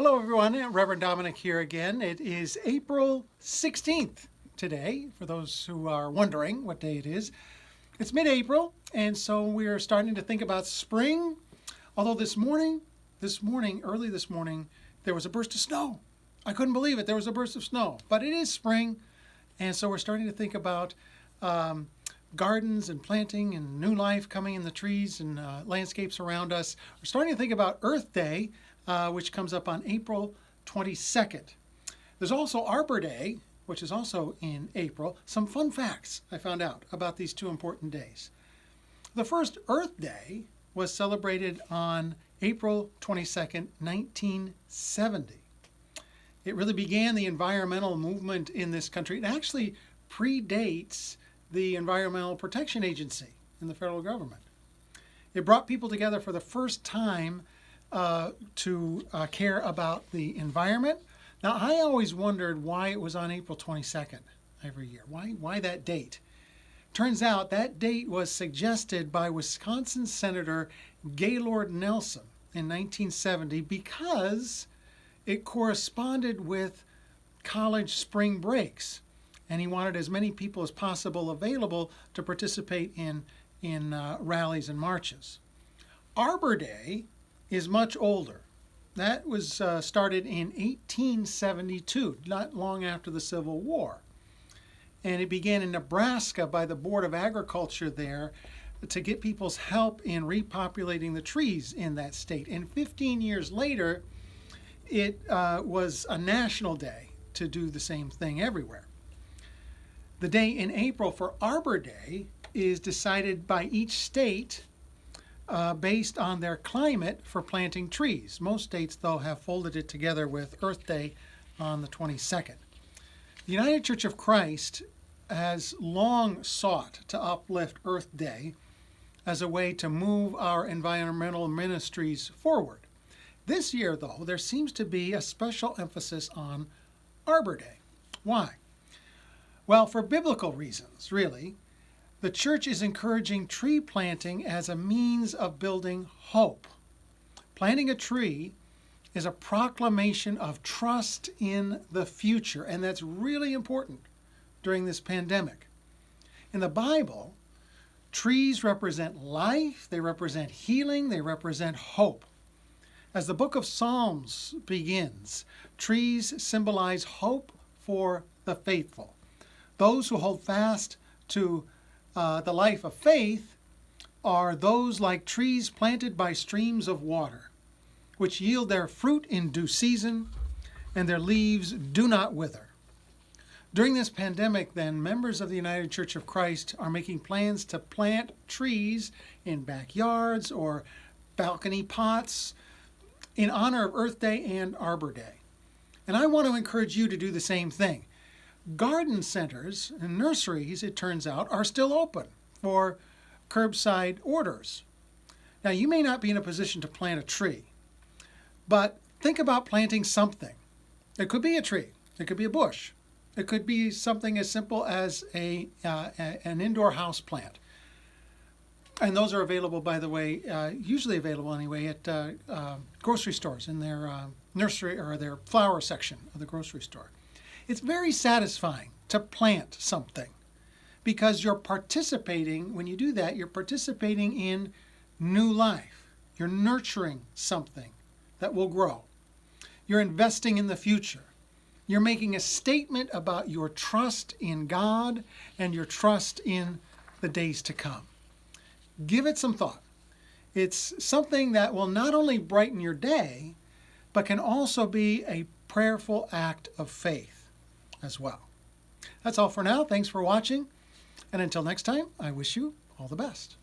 Hello everyone, Reverend Dominic here again. It is April 16th today, for those who are wondering what day it is. It's mid-April, and so we're starting to think about spring. Although early this morning, there was a burst of snow. I couldn't believe it, there was a burst of snow. But it is spring, and so we're starting to think about gardens and planting and new life coming in the trees and landscapes around us. We're starting to think about Earth Day, which comes up on April 22nd. There's also Arbor Day, which is also in April. Some fun facts I found out about these two important days. The first Earth Day was celebrated on April 22nd, 1970. It really began the environmental movement in this country. It actually predates the Environmental Protection Agency in the federal government. It brought people together for the first time to care about the environment. Now, I always wondered why it was on April 22nd every year. Why that date? Turns out that date was suggested by Wisconsin Senator Gaylord Nelson in 1970 because it corresponded with college spring breaks. And he wanted as many people as possible available to participate in rallies and marches. Arbor Day is much older. That was started in 1872, not long after the Civil War. And it began in Nebraska by the Board of Agriculture there to get people's help in repopulating the trees in that state. And 15 years later, it was a national day to do the same thing everywhere. The day in April for Arbor Day is decided by each state based on their climate for planting trees. Most states, though, have folded it together with Earth Day on the 22nd. The United Church of Christ has long sought to uplift Earth Day as a way to move our environmental ministries forward. This year, though, there seems to be a special emphasis on Arbor Day. Why? Well, for biblical reasons, really. The church is encouraging tree planting as a means of building hope. Planting a tree is a proclamation of trust in the future, and that's really important during this pandemic. In the Bible, trees represent life, they represent healing, they represent hope. As the book of Psalms begins, trees symbolize hope for the faithful. Those who hold fast to the life of faith are those like trees planted by streams of water, which yield their fruit in due season, and their leaves do not wither. During this pandemic, then, members of the United Church of Christ are making plans to plant trees in backyards or balcony pots in honor of Earth Day and Arbor Day. And I want to encourage you to do the same thing. Garden centers and nurseries, it turns out, are still open for curbside orders. Now, you may not be in a position to plant a tree, but think about planting something. It could be a tree. It could be a bush. It could be something as simple as an indoor house plant. And those are available, by the way, usually available anyway, at grocery stores in their nursery or their flower section of the grocery store. It's very satisfying to plant something because you're participating, when you do that, you're participating in new life. You're nurturing something that will grow. You're investing in the future. You're making a statement about your trust in God and your trust in the days to come. Give it some thought. It's something that will not only brighten your day, but can also be a prayerful act of faith as well. That's all for now. Thanks for watching. And until next time, I wish you all the best.